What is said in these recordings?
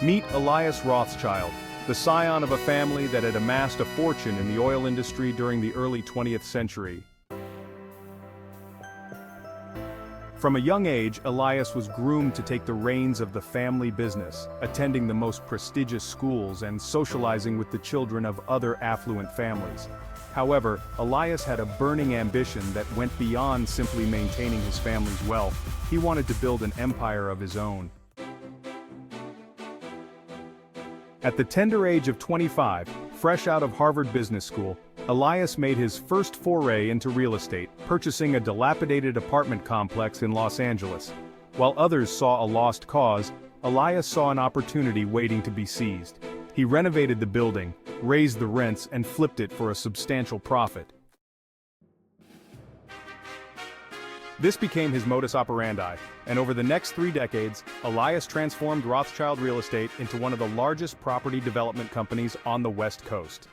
Meet Elias Rothschild, the scion of a family that had amassed a fortune in the oil industry during the early 20th century. From a young age, Elias was groomed to take the reins of the family business, attending the most prestigious schools and socializing with the children of other affluent families. However, Elias had a burning ambition that went beyond simply maintaining his family's wealth. He wanted to build an empire of his own. At the tender age of 25, fresh out of Harvard Business School, Elias made his first foray into real estate, purchasing a dilapidated apartment complex in Los Angeles. While others saw a lost cause, Elias saw an opportunity waiting to be seized. He renovated the building, raised the rents, and flipped it for a substantial profit. This became his modus operandi, and over the next 3 decades, Elias transformed Rothschild Real Estate into one of the largest property development companies on the West Coast.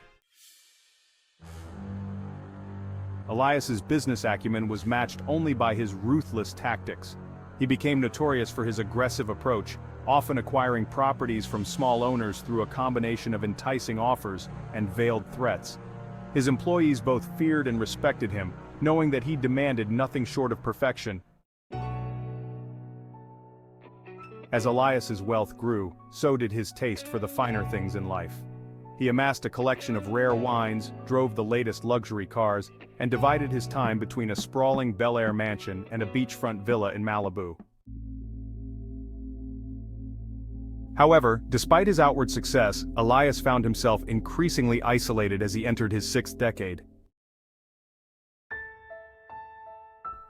Elias's business acumen was matched only by his ruthless tactics. He became notorious for his aggressive approach, often acquiring properties from small owners through a combination of enticing offers and veiled threats. His employees both feared and respected him, knowing that he demanded nothing short of perfection. As Elias's wealth grew, so did his taste for the finer things in life. He amassed a collection of rare wines, drove the latest luxury cars, and divided his time between a sprawling Bel Air mansion and a beachfront villa in Malibu. However, despite his outward success, Elias found himself increasingly isolated as he entered his 6th decade.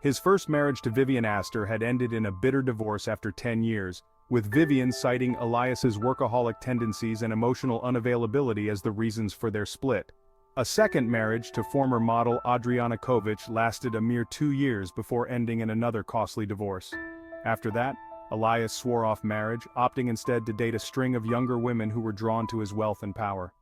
His first marriage to Vivian Astor had ended in a bitter divorce after 10 years, with Vivian citing Elias's workaholic tendencies and emotional unavailability as the reasons for their split. A second marriage to former model Adriana Kovic lasted a mere 2 years before ending in another costly divorce. After that, Elias swore off marriage, opting instead to date a string of younger women who were drawn to his wealth and power.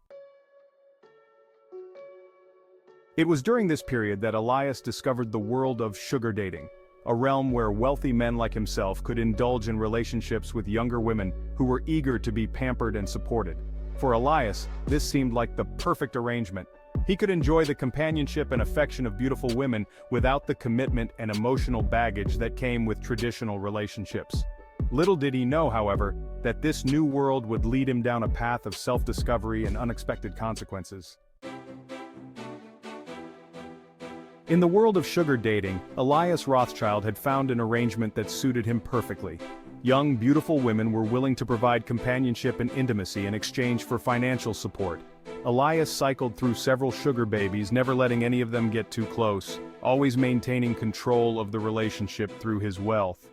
It was during this period that Elias discovered the world of sugar dating, a realm where wealthy men like himself could indulge in relationships with younger women who were eager to be pampered and supported. For Elias, this seemed like the perfect arrangement. He could enjoy the companionship and affection of beautiful women without the commitment and emotional baggage that came with traditional relationships. Little did he know, however, that this new world would lead him down a path of self-discovery and unexpected consequences. In the world of sugar dating, Elias Rothschild had found an arrangement that suited him perfectly. Young, beautiful women were willing to provide companionship and intimacy in exchange for financial support. Elias cycled through several sugar babies, never letting any of them get too close, always maintaining control of the relationship through his wealth.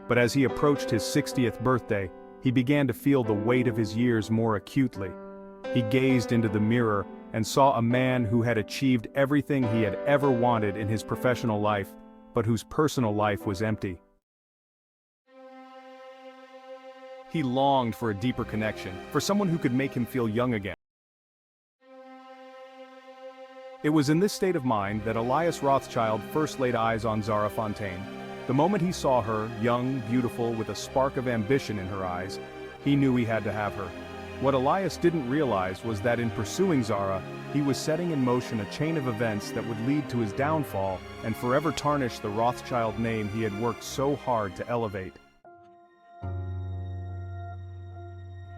But as he approached his 60th birthday, he began to feel the weight of his years more acutely. He gazed into the mirror and saw a man who had achieved everything he had ever wanted in his professional life, but whose personal life was empty. He longed for a deeper connection, for someone who could make him feel young again. It was in this state of mind that Elias Rothschild first laid eyes on Zara Fontaine. The moment he saw her, young, beautiful, with a spark of ambition in her eyes, he knew he had to have her. What Elias didn't realize was that in pursuing Zara, he was setting in motion a chain of events that would lead to his downfall and forever tarnish the Rothschild name he had worked so hard to elevate.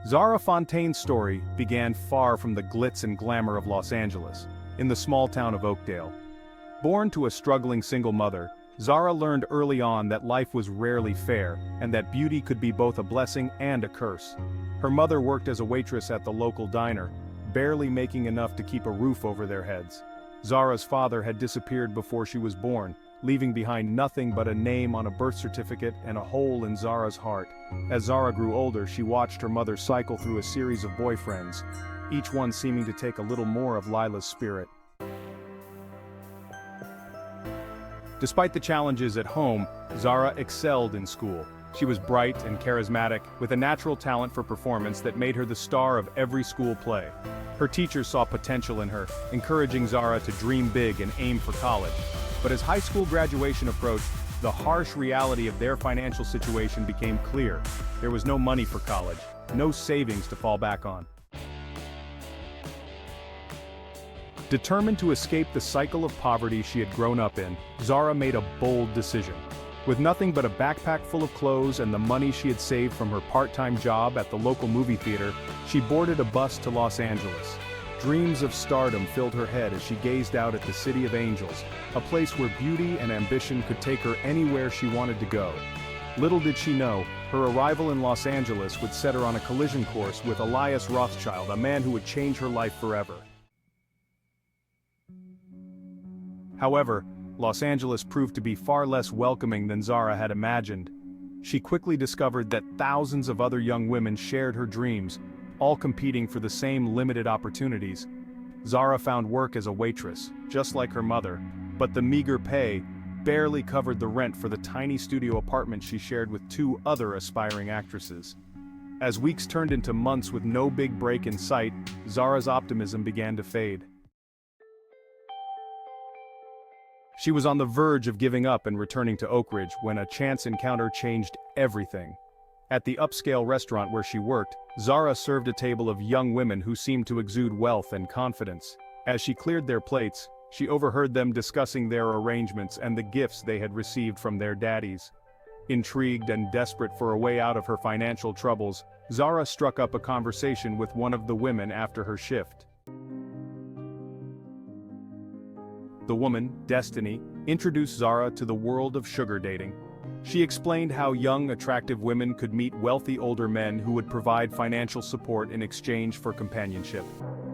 Zara Fontaine's story began far from the glitz and glamour of Los Angeles, in the small town of Oakdale. Born to a struggling single mother, Zara learned early on that life was rarely fair, and that beauty could be both a blessing and a curse. Her mother worked as a waitress at the local diner, barely making enough to keep a roof over their heads. Zara's father had disappeared before she was born, leaving behind nothing but a name on a birth certificate and a hole in Zara's heart. As Zara grew older, she watched her mother cycle through a series of boyfriends, each one seeming to take a little more of Lila's spirit. Despite the challenges at home, Zara excelled in school. She was bright and charismatic, with a natural talent for performance that made her the star of every school play. Her teachers saw potential in her, encouraging Zara to dream big and aim for college. But as high school graduation approached, the harsh reality of their financial situation became clear. There was no money for college, no savings to fall back on. Determined to escape the cycle of poverty she had grown up in, Zara made a bold decision. With nothing but a backpack full of clothes and the money she had saved from her part-time job at the local movie theater, she boarded a bus to Los Angeles. Dreams of stardom filled her head as she gazed out at the city of angels, a place where beauty and ambition could take her anywhere she wanted to go. Little did she know, her arrival in Los Angeles would set her on a collision course with Elias Rothschild, a man who would change her life forever. However, Los Angeles proved to be far less welcoming than Zara had imagined. She quickly discovered that thousands of other young women shared her dreams, all competing for the same limited opportunities. Zara found work as a waitress, just like her mother, but the meager pay barely covered the rent for the tiny studio apartment she shared with two other aspiring actresses. As weeks turned into months with no big break in sight, Zara's optimism began to fade. She was on the verge of giving up and returning to Oak Ridge when a chance encounter changed everything. At the upscale restaurant where she worked, Zara served a table of young women who seemed to exude wealth and confidence. As she cleared their plates, she overheard them discussing their arrangements and the gifts they had received from their daddies. Intrigued and desperate for a way out of her financial troubles, Zara struck up a conversation with one of the women after her shift. The woman, Destiny, introduced Zara to the world of sugar dating. She explained how young, attractive women could meet wealthy older men who would provide financial support in exchange for companionship.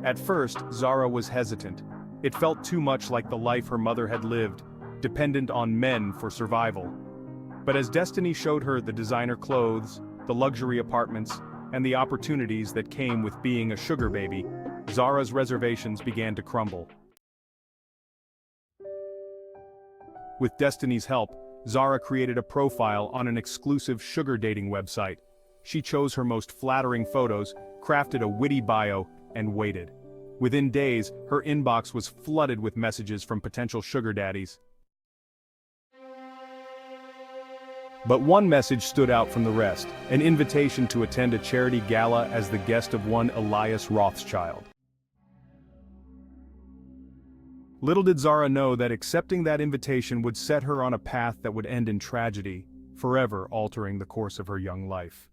At first, Zara was hesitant. It felt too much like the life her mother had lived, dependent on men for survival. But as Destiny showed her the designer clothes, the luxury apartments, and the opportunities that came with being a sugar baby, Zara's reservations began to crumble. With Destiny's help, Zara created a profile on an exclusive sugar dating website. She chose her most flattering photos, crafted a witty bio, and waited. Within days, her inbox was flooded with messages from potential sugar daddies. But one message stood out from the rest, an invitation to attend a charity gala as the guest of one Elias Rothschild. Little did Zara know that accepting that invitation would set her on a path that would end in tragedy, forever altering the course of her young life.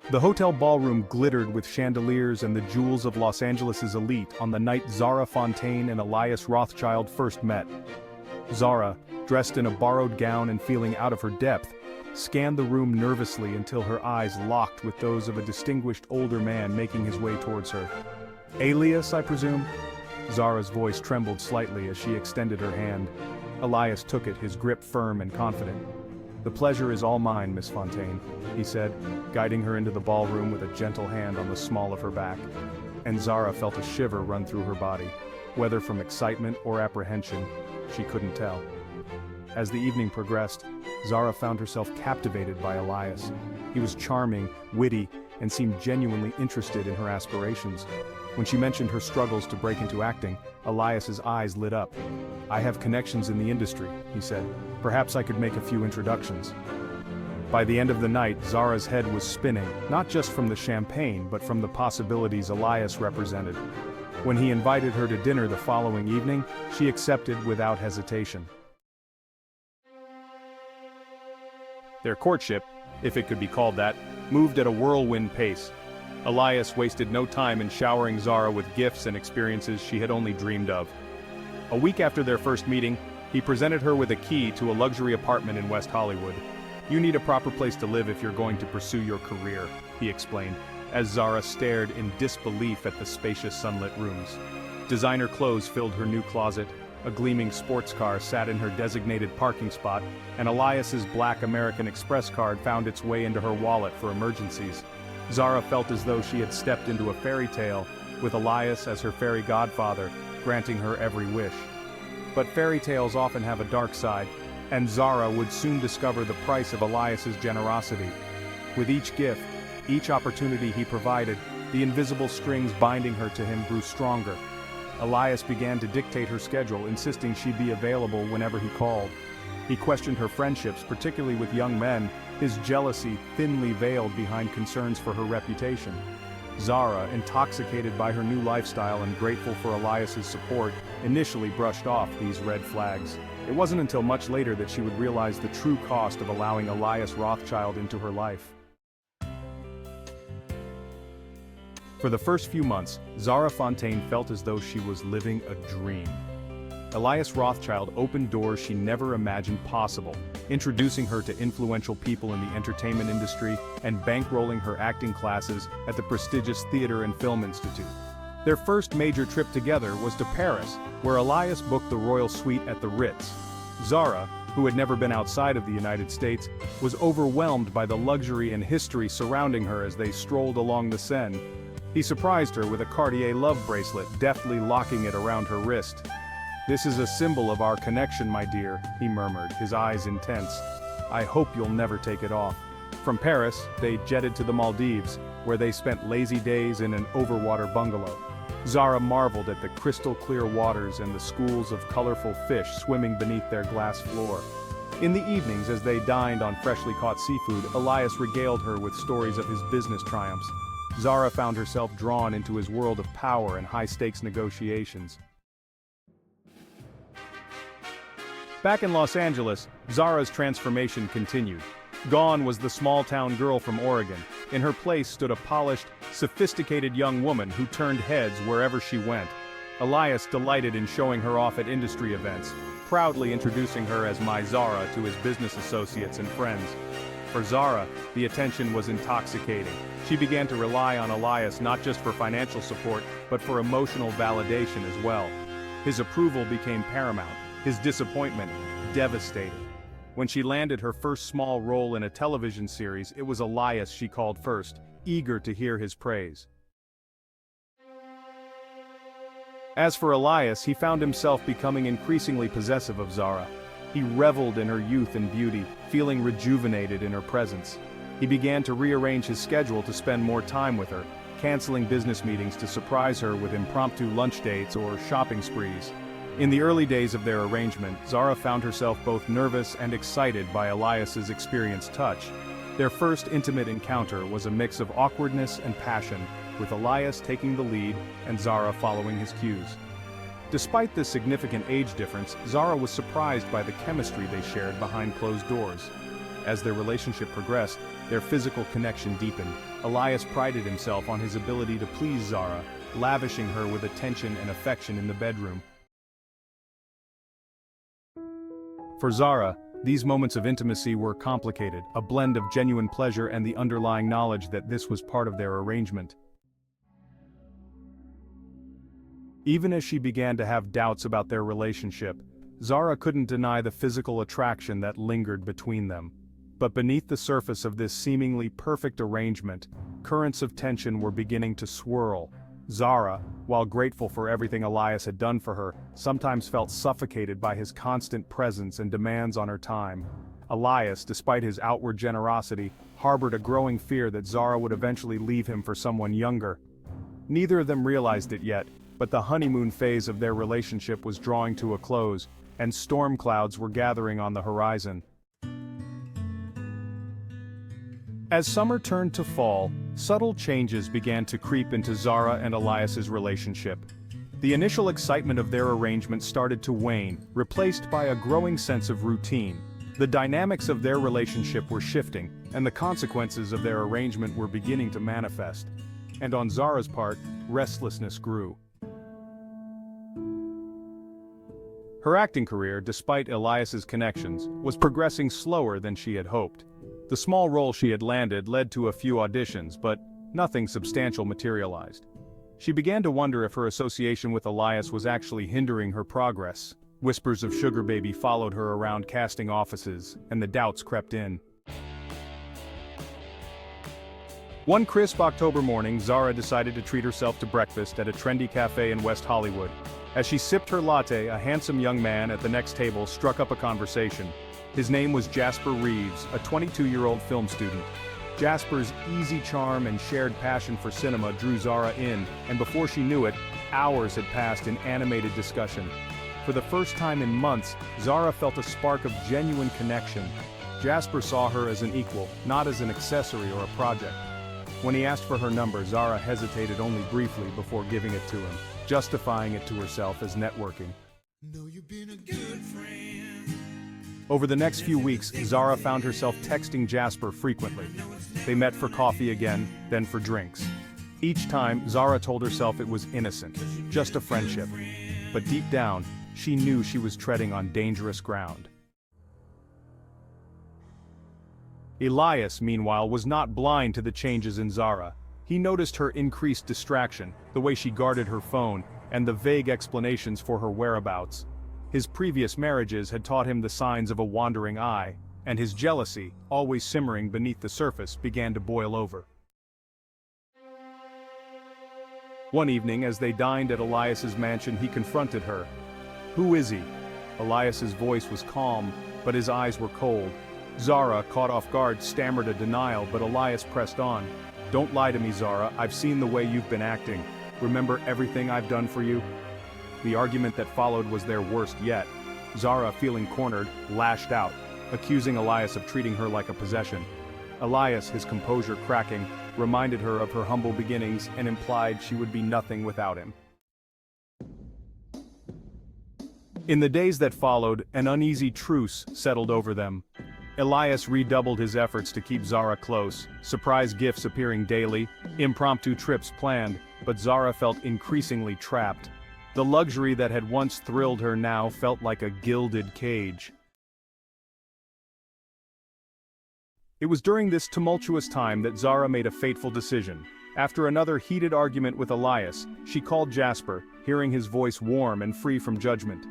The hotel ballroom glittered with chandeliers and the jewels of Los Angeles' elite on the night Zara Fontaine and Elias Rothschild first met. Zara, dressed in a borrowed gown and feeling out of her depth, scanned the room nervously until her eyes locked with those of a distinguished older man making his way towards her. "Alias, I presume?" Zara's voice trembled slightly as she extended her hand. Elias took it, his grip firm and confident. "The pleasure is all mine, Miss Fontaine," he said, guiding her into the ballroom with a gentle hand on the small of her back. And Zara felt a shiver run through her body. Whether from excitement or apprehension, she couldn't tell. As the evening progressed, Zara found herself captivated by Elias. He was charming, witty, and seemed genuinely interested in her aspirations. When she mentioned her struggles to break into acting, Elias's eyes lit up. "I have connections in the industry," he said. "Perhaps I could make a few introductions." By the end of the night, Zara's head was spinning, not just from the champagne but from the possibilities Elias represented. When he invited her to dinner the following evening, she accepted without hesitation. Their courtship, if it could be called that, moved at a whirlwind pace. Elias wasted no time in showering Zara with gifts and experiences she had only dreamed of. A week after their first meeting, he presented her with a key to a luxury apartment in West Hollywood. "You need a proper place to live if you're going to pursue your career," he explained, as Zara stared in disbelief at the spacious sunlit rooms. Designer clothes filled her new closet, a gleaming sports car sat in her designated parking spot, and Elias's black American Express card found its way into her wallet for emergencies. Zara felt as though she had stepped into a fairy tale, with Elias as her fairy godfather, granting her every wish. But fairy tales often have a dark side, and Zara would soon discover the price of Elias's generosity. With each gift, each opportunity he provided, the invisible strings binding her to him grew stronger. Elias began to dictate her schedule, insisting she be available whenever he called. He questioned her friendships, particularly with young men, his jealousy thinly veiled behind concerns for her reputation. Zara, intoxicated by her new lifestyle and grateful for Elias's support, initially brushed off these red flags. It wasn't until much later that she would realize the true cost of allowing Elias Rothschild into her life. For the first few months, Zara Fontaine felt as though she was living a dream. Elias Rothschild opened doors she never imagined possible, introducing her to influential people in the entertainment industry and bankrolling her acting classes at the prestigious Theatre and Film Institute. Their first major trip together was to Paris, where Elias booked the royal suite at the Ritz. Zara, who had never been outside of the United States, was overwhelmed by the luxury and history surrounding her as they strolled along the Seine. He surprised her with a Cartier love bracelet, deftly locking it around her wrist. "This is a symbol of our connection, my dear," he murmured, his eyes intense. "I hope you'll never take it off." From Paris, they jetted to the Maldives, where they spent lazy days in an overwater bungalow. Zara marveled at the crystal-clear waters and the schools of colorful fish swimming beneath their glass floor. In the evenings, as they dined on freshly caught seafood, Elias regaled her with stories of his business triumphs. Zara found herself drawn into his world of power and high-stakes negotiations. Back in Los Angeles, Zara's transformation continued. Gone was the small-town girl from Oregon. In her place stood a polished, sophisticated young woman who turned heads wherever she went. Elias delighted in showing her off at industry events, proudly introducing her as my Zara to his business associates and friends. For Zara, the attention was intoxicating. She began to rely on Elias not just for financial support, but for emotional validation as well. His approval became paramount, his disappointment devastating. When she landed her first small role in a television series, it was Elias she called first, eager to hear his praise. As for Elias, he found himself becoming increasingly possessive of Zara. He reveled in her youth and beauty, feeling rejuvenated in her presence. He began to rearrange his schedule to spend more time with her, canceling business meetings to surprise her with impromptu lunch dates or shopping sprees. In the early days of their arrangement, Zara found herself both nervous and excited by Elias's experienced touch. Their first intimate encounter was a mix of awkwardness and passion, with Elias taking the lead and Zara following his cues. Despite this significant age difference, Zara was surprised by the chemistry they shared behind closed doors. As their relationship progressed, their physical connection deepened. Elias prided himself on his ability to please Zara, lavishing her with attention and affection in the bedroom. For Zara, these moments of intimacy were complicated, a blend of genuine pleasure and the underlying knowledge that this was part of their arrangement. Even as she began to have doubts about their relationship, Zara couldn't deny the physical attraction that lingered between them. But beneath the surface of this seemingly perfect arrangement, currents of tension were beginning to swirl. Zara, while grateful for everything Elias had done for her, sometimes felt suffocated by his constant presence and demands on her time. Elias, despite his outward generosity, harbored a growing fear that Zara would eventually leave him for someone younger. Neither of them realized it yet, but the honeymoon phase of their relationship was drawing to a close, and storm clouds were gathering on the horizon. As summer turned to fall, subtle changes began to creep into Zara and Elias's relationship. The initial excitement of their arrangement started to wane, replaced by a growing sense of routine. The dynamics of their relationship were shifting, and the consequences of their arrangement were beginning to manifest. And on Zara's part, restlessness grew. Her acting career, despite Elias's connections, was progressing slower than she had hoped. The small role she had landed led to a few auditions, but nothing substantial materialized. She began to wonder if her association with Elias was actually hindering her progress. Whispers of sugar baby followed her around casting offices, and the doubts crept in. One crisp October morning, Zara decided to treat herself to breakfast at a trendy cafe in West Hollywood. As she sipped her latte, a handsome young man at the next table struck up a conversation. His name was Jasper Reeves, a 22-year-old film student. Jasper's easy charm and shared passion for cinema drew Zara in, and before she knew it, hours had passed in animated discussion. For the first time in months, Zara felt a spark of genuine connection. Jasper saw her as an equal, not as an accessory or a project. When he asked for her number, Zara hesitated only briefly before giving it to him, justifying it to herself as networking. Know you've been a good friend. Over the next few weeks, Zara found herself texting Jasper frequently. They met for coffee again, then for drinks. Each time, Zara told herself it was innocent, just a friendship. But deep down, she knew she was treading on dangerous ground. Elias, meanwhile, was not blind to the changes in Zara. He noticed her increased distraction, the way she guarded her phone, and the vague explanations for her whereabouts. His previous marriages had taught him the signs of a wandering eye, and his jealousy, always simmering beneath the surface, began to boil over. One evening, as they dined at Elias's mansion, he confronted her. "Who is he?" Elias's voice was calm, but his eyes were cold. Zara, caught off guard, stammered a denial, but Elias pressed on. "Don't lie to me, Zara, I've seen the way you've been acting. Remember everything I've done for you?" The argument that followed was their worst yet. Zara, feeling cornered, lashed out, accusing Elias of treating her like a possession. Elias, his composure cracking, reminded her of her humble beginnings and implied she would be nothing without him. In the days that followed, an uneasy truce settled over them. Elias redoubled his efforts to keep Zara close, surprise gifts appearing daily, impromptu trips planned, but Zara felt increasingly trapped. The luxury that had once thrilled her now felt like a gilded cage. It was during this tumultuous time that Zara made a fateful decision. After another heated argument with Elias, she called Jasper, hearing his voice warm and free from judgment.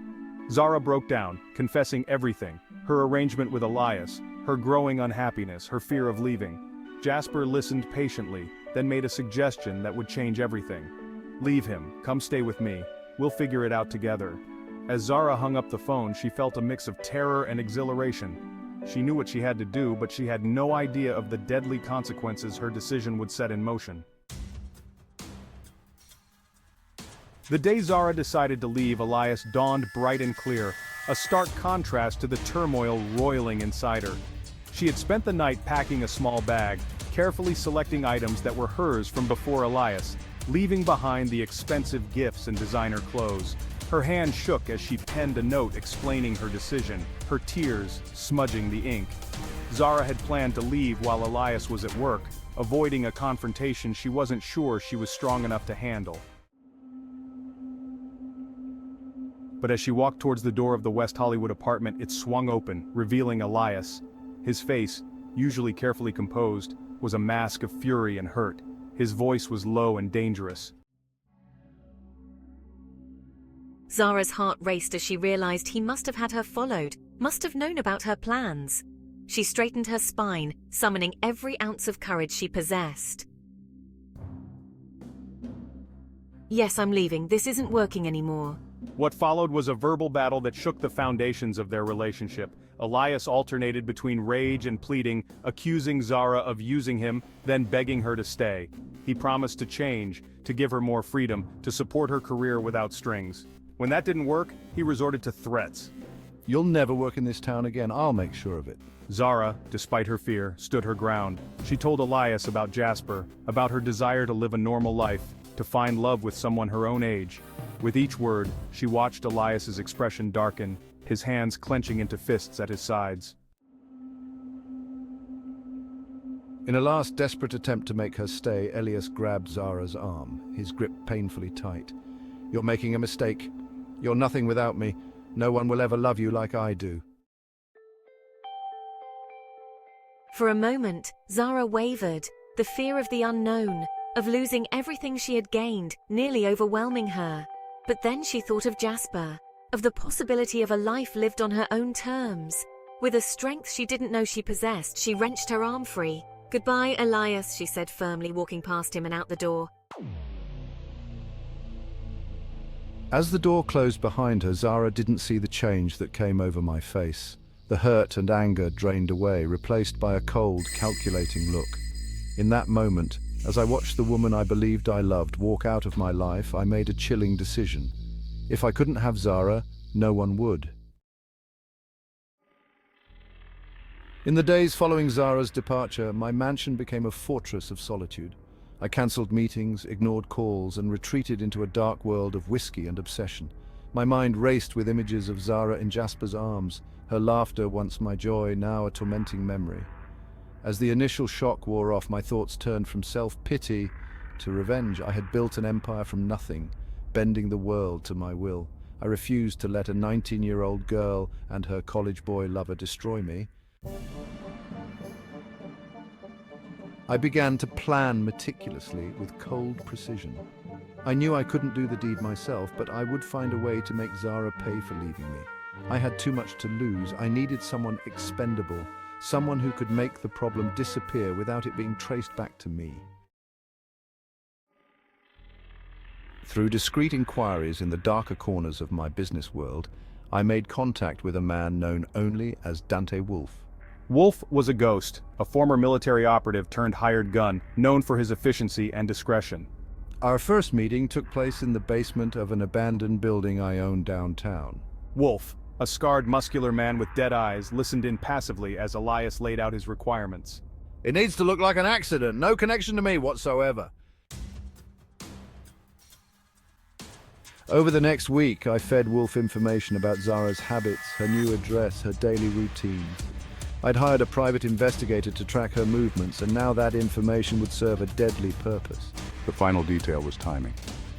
Zara broke down, confessing everything, her arrangement with Elias, her growing unhappiness, her fear of leaving. Jasper listened patiently, then made a suggestion that would change everything. "Leave him, come stay with me, we'll figure it out together." As Zara hung up the phone, she felt a mix of terror and exhilaration. She knew what she had to do, but she had no idea of the deadly consequences her decision would set in motion. The day Zara decided to leave, Elias dawned bright and clear, a stark contrast to the turmoil roiling inside her. She had spent the night packing a small bag, carefully selecting items that were hers from before Elias, leaving behind the expensive gifts and designer clothes. Her hand shook as she penned a note explaining her decision, her tears smudging the ink. Zara had planned to leave while Elias was at work, avoiding a confrontation she wasn't sure she was strong enough to handle. But as she walked towards the door of the West Hollywood apartment, it swung open, revealing Elias. His face, usually carefully composed, was a mask of fury and hurt. His voice was low and dangerous. Zara's heart raced as she realized he must have had her followed, must have known about her plans. She straightened her spine, summoning every ounce of courage she possessed. "Yes, I'm leaving. This isn't working anymore." What followed was a verbal battle that shook the foundations of their relationship. Elias alternated between rage and pleading, accusing Zara of using him, then begging her to stay. He promised to change, to give her more freedom, to support her career without strings. When that didn't work, he resorted to threats. "You'll never work in this town again, I'll make sure of it." Zara, despite her fear, stood her ground. She told Elias about Jasper, about her desire to live a normal life, to find love with someone her own age. With each word, she watched Elias's expression darken, his hands clenching into fists at his sides. In a last desperate attempt to make her stay, Elias grabbed Zara's arm, his grip painfully tight. "You're making a mistake. You're nothing without me. No one will ever love you like I do." For a moment, Zara wavered, the fear of the unknown, of losing everything she had gained, nearly overwhelming her. But then she thought of Jasper, of the possibility of a life lived on her own terms. With a strength she didn't know she possessed, she wrenched her arm free. "Goodbye, Elias," she said firmly, walking past him and out the door. As the door closed behind her, Zara didn't see the change that came over my face. The hurt and anger drained away, replaced by a cold, calculating look. In that moment, as I watched the woman I believed I loved walk out of my life, I made a chilling decision. If I couldn't have Zara, no one would. In the days following Zara's departure, my mansion became a fortress of solitude. I cancelled meetings, ignored calls, and retreated into a dark world of whiskey and obsession. My mind raced with images of Zara in Jasper's arms, her laughter once my joy, now a tormenting memory. As the initial shock wore off, my thoughts turned from self-pity to revenge. I had built an empire from nothing, bending the world to my will. I refused to let a 19-year-old girl and her college boy lover destroy me. I began to plan meticulously with cold precision. I knew I couldn't do the deed myself, but I would find a way to make Zara pay for leaving me. I had too much to lose. I needed someone expendable, someone who could make the problem disappear without it being traced back to me. Through discreet inquiries in the darker corners of my business world, I made contact with a man known only as Dante Wolf. Wolf was a ghost, a former military operative turned hired gun, known for his efficiency and discretion. Our first meeting took place in the basement of an abandoned building I owned downtown. Wolf, a scarred, muscular man with dead eyes, listened in passively as Elias laid out his requirements. It needs to look like an accident, no connection to me whatsoever. Over the next week, I fed Wolf information about Zara's habits, her new address, her daily routines. I'd hired a private investigator to track her movements, and now that information would serve a deadly purpose. The final detail was timing.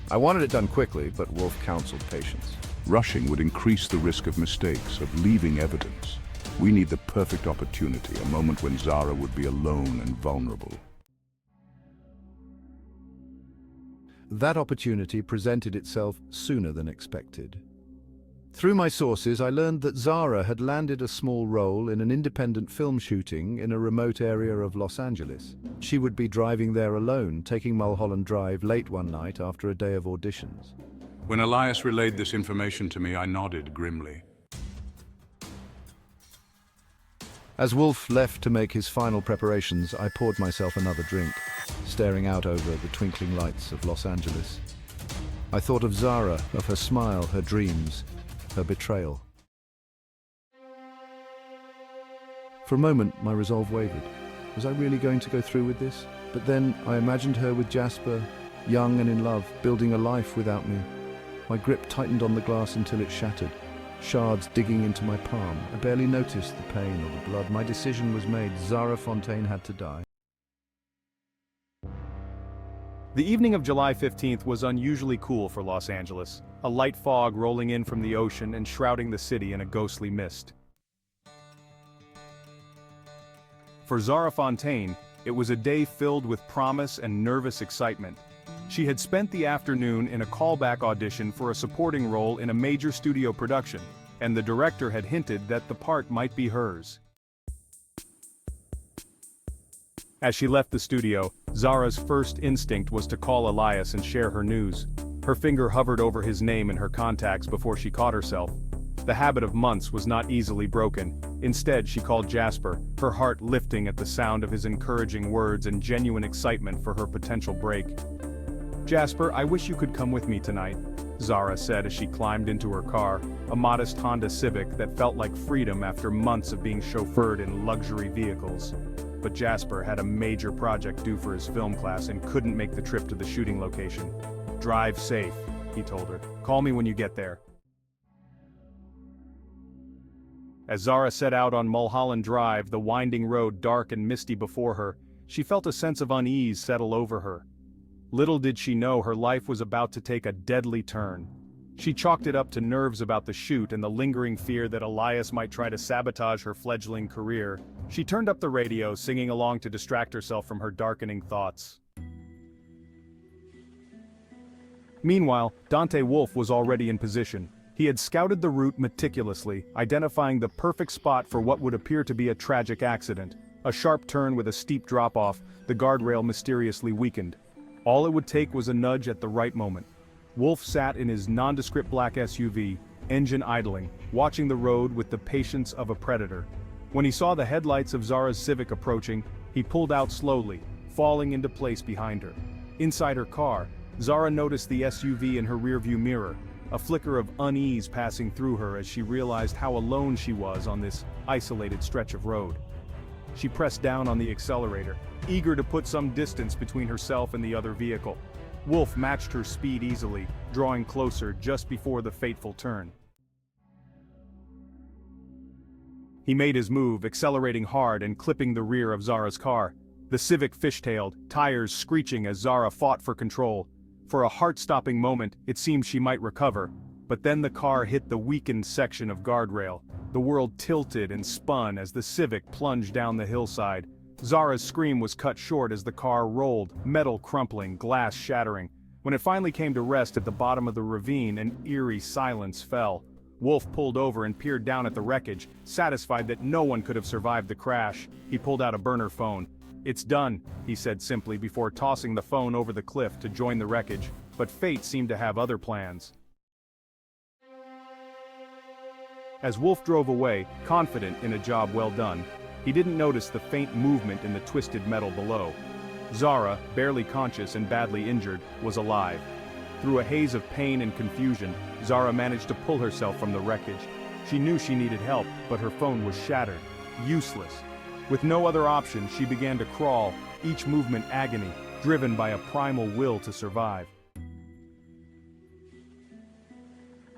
I wanted it done quickly, but Wolf counseled patience. Rushing would increase the risk of mistakes, of leaving evidence. We need the perfect opportunity, a moment when Zara would be alone and vulnerable. That opportunity presented itself sooner than expected. Through my sources, I learned that Zara had landed a small role in an independent film shooting in a remote area of Los Angeles. She would be driving there alone, taking Mulholland Drive late one night after a day of auditions. When Elias relayed this information to me, I nodded grimly. As Wolf left to make his final preparations, I poured myself another drink, staring out over the twinkling lights of Los Angeles. I thought of Zara, of her smile, her dreams, her betrayal. For a moment, my resolve wavered. Was I really going to go through with this? But then I imagined her with Jasper, young and in love, building a life without me. My grip tightened on the glass until it shattered, shards digging into my palm. I barely noticed the pain or the blood. My decision was made. Zara Fontaine had to die. The evening of July 15th was unusually cool for Los Angeles, a light fog rolling in from the ocean and shrouding the city in a ghostly mist. For Zara Fontaine, it was a day filled with promise and nervous excitement. She had spent the afternoon in a callback audition for a supporting role in a major studio production, and the director had hinted that the part might be hers. As she left the studio, Zara's first instinct was to call Elias and share her news. Her finger hovered over his name in her contacts before she caught herself. The habit of months was not easily broken. Instead, she called Jasper, her heart lifting at the sound of his encouraging words and genuine excitement for her potential break. "Jasper, I wish you could come with me tonight," Zara said as she climbed into her car, a modest Honda Civic that felt like freedom after months of being chauffeured in luxury vehicles. But Jasper had a major project due for his film class and couldn't make the trip to the shooting location. "Drive safe," he told her. "Call me when you get there." As Zara set out on Mulholland Drive, the winding road dark and misty before her, she felt a sense of unease settle over her. Little did she know her life was about to take a deadly turn. She chalked it up to nerves about the shoot and the lingering fear that Elias might try to sabotage her fledgling career. She turned up the radio, singing along to distract herself from her darkening thoughts. Meanwhile, Dante Wolf was already in position. He had scouted the route meticulously, identifying the perfect spot for what would appear to be a tragic accident. A sharp turn with a steep drop-off, the guardrail mysteriously weakened. All it would take was a nudge at the right moment. Wolf sat in his nondescript black SUV, engine idling, watching the road with the patience of a predator. When he saw the headlights of Zara's Civic approaching, he pulled out slowly, falling into place behind her. Inside her car, Zara noticed the SUV in her rearview mirror, a flicker of unease passing through her as she realized how alone she was on this isolated stretch of road. She pressed down on the accelerator, eager to put some distance between herself and the other vehicle. Wolf matched her speed easily, drawing closer just before the fateful turn. He made his move, accelerating hard and clipping the rear of Zara's car. The Civic fishtailed, tires screeching as Zara fought for control. For a heart-stopping moment, it seemed she might recover, but then the car hit the weakened section of guardrail. The world tilted and spun as the Civic plunged down the hillside. Zara's scream was cut short as the car rolled, metal crumpling, glass shattering. When it finally came to rest at the bottom of the ravine, an eerie silence fell. Wolf pulled over and peered down at the wreckage, satisfied that no one could have survived the crash. He pulled out a burner phone. "It's done," he said simply before tossing the phone over the cliff to join the wreckage, but fate seemed to have other plans. As Wolf drove away, confident in a job well done, he didn't notice the faint movement in the twisted metal below. Zara, barely conscious and badly injured, was alive. Through a haze of pain and confusion, Zara managed to pull herself from the wreckage. She knew she needed help, but her phone was shattered, useless. With no other option, she began to crawl, each movement agony, driven by a primal will to survive.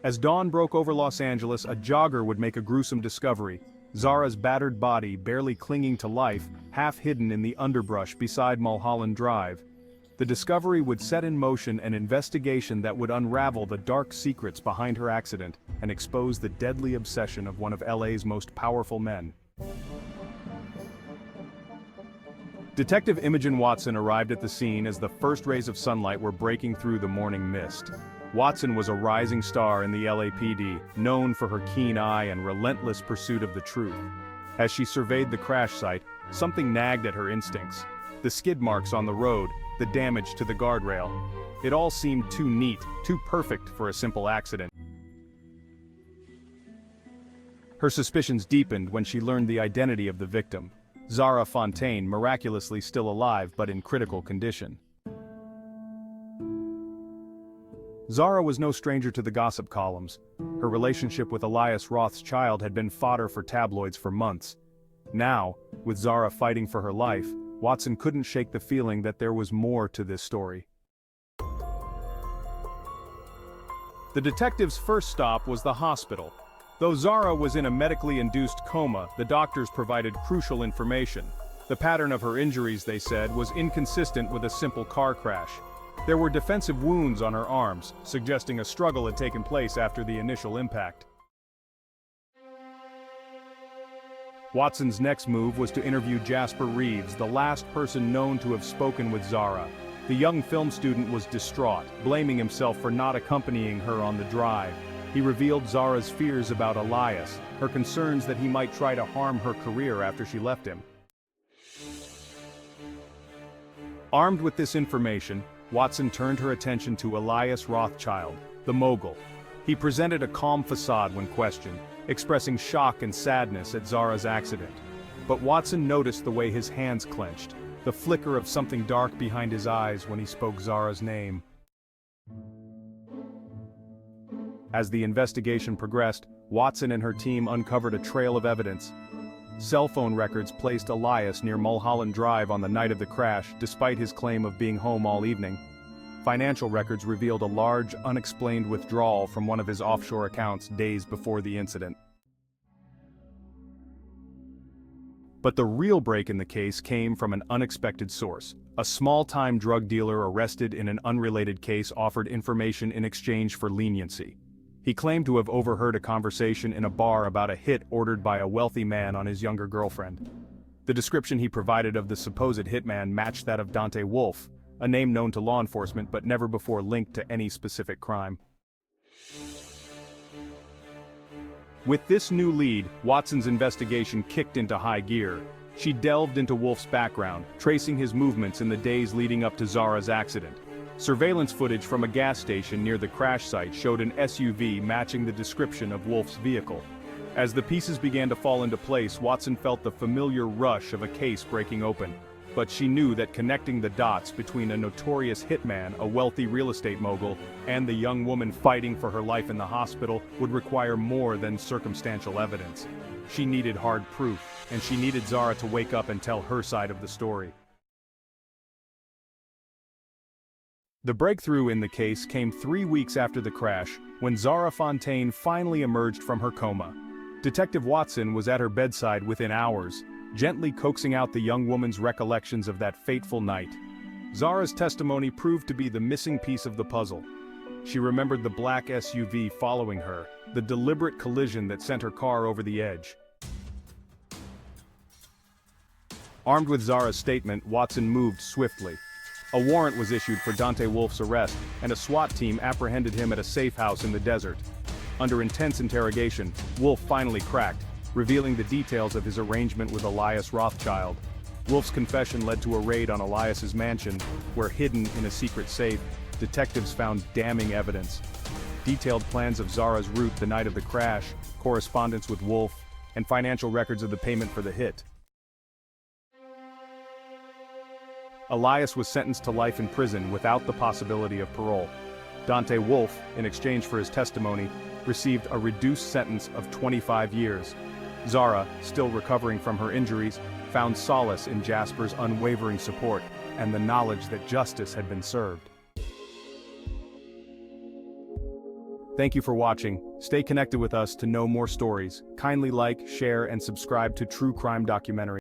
As dawn broke over Los Angeles, a jogger would make a gruesome discovery. Zara's battered body, barely clinging to life, half hidden in the underbrush beside Mulholland Drive. The discovery would set in motion an investigation that would unravel the dark secrets behind her accident and expose the deadly obsession of one of LA's most powerful men. Detective Imogen Watson arrived at the scene as the first rays of sunlight were breaking through the morning mist. Watson was a rising star in the LAPD, known for her keen eye and relentless pursuit of the truth. As she surveyed the crash site, something nagged at her instincts. The skid marks on the road, the damage to the guardrail. It all seemed too neat, too perfect for a simple accident. Her suspicions deepened when she learned the identity of the victim. Zara Fontaine, miraculously still alive but in critical condition. Zara was no stranger to the gossip columns. Her relationship with Elias Roth's child had been fodder for tabloids for months. Now, with Zara fighting for her life, Watson couldn't shake the feeling that there was more to this story. The detective's first stop was the hospital. Though Zara was in a medically induced coma, the doctors provided crucial information. The pattern of her injuries, they said, was inconsistent with a simple car crash. There were defensive wounds on her arms, suggesting a struggle had taken place after the initial impact. Watson's next move was to interview Jasper Reeves, the last person known to have spoken with Zara. The young film student was distraught, blaming himself for not accompanying her on the drive. He revealed Zara's fears about Elias, her concerns that he might try to harm her career after she left him. Armed with this information, Watson turned her attention to Elias Rothschild, the mogul. He presented a calm facade when questioned, expressing shock and sadness at Zara's accident. But Watson noticed the way his hands clenched, the flicker of something dark behind his eyes when he spoke Zara's name. As the investigation progressed, Watson and her team uncovered a trail of evidence. Cell phone records placed Elias near Mulholland Drive on the night of the crash, despite his claim of being home all evening. Financial records revealed a large, unexplained withdrawal from one of his offshore accounts days before the incident. But the real break in the case came from an unexpected source. A small-time drug dealer arrested in an unrelated case offered information in exchange for leniency. He claimed to have overheard a conversation in a bar about a hit ordered by a wealthy man on his younger girlfriend. The description he provided of the supposed hitman matched that of Dante Wolf, a name known to law enforcement but never before linked to any specific crime. With this new lead, Watson's investigation kicked into high gear. She delved into Wolf's background, tracing his movements in the days leading up to Zara's accident. Surveillance footage from a gas station near the crash site showed an SUV matching the description of Wolf's vehicle. As the pieces began to fall into place, Watson felt the familiar rush of a case breaking open. but she knew that connecting the dots between a notorious hitman, a wealthy real estate mogul, and the young woman fighting for her life in the hospital would require more than circumstantial evidence. She needed hard proof, and she needed Zara to wake up and tell her side of the story. The breakthrough in the case came 3 weeks after the crash, when Zara Fontaine finally emerged from her coma. Detective Watson was at her bedside within hours, gently coaxing out the young woman's recollections of that fateful night. Zara's testimony proved to be the missing piece of the puzzle. She remembered the black SUV following her, the deliberate collision that sent her car over the edge. Armed with Zara's statement, Watson moved swiftly. A warrant was issued for Dante Wolf's arrest, and a SWAT team apprehended him at a safe house in the desert. Under intense interrogation, Wolf finally cracked, revealing the details of his arrangement with Elias Rothschild. Wolf's confession led to a raid on Elias's mansion, where, hidden in a secret safe, detectives found damning evidence. Detailed plans of Zara's route the night of the crash, correspondence with Wolf, and financial records of the payment for the hit. Elias was sentenced to life in prison without the possibility of parole. Dante Wolf, in exchange for his testimony, received a reduced sentence of 25 years. Zara, still recovering from her injuries, found solace in Jasper's unwavering support and the knowledge that justice had been served. Thank you for watching. Stay connected with us to know more stories. Kindly like, share, and subscribe to True Crime Documentary.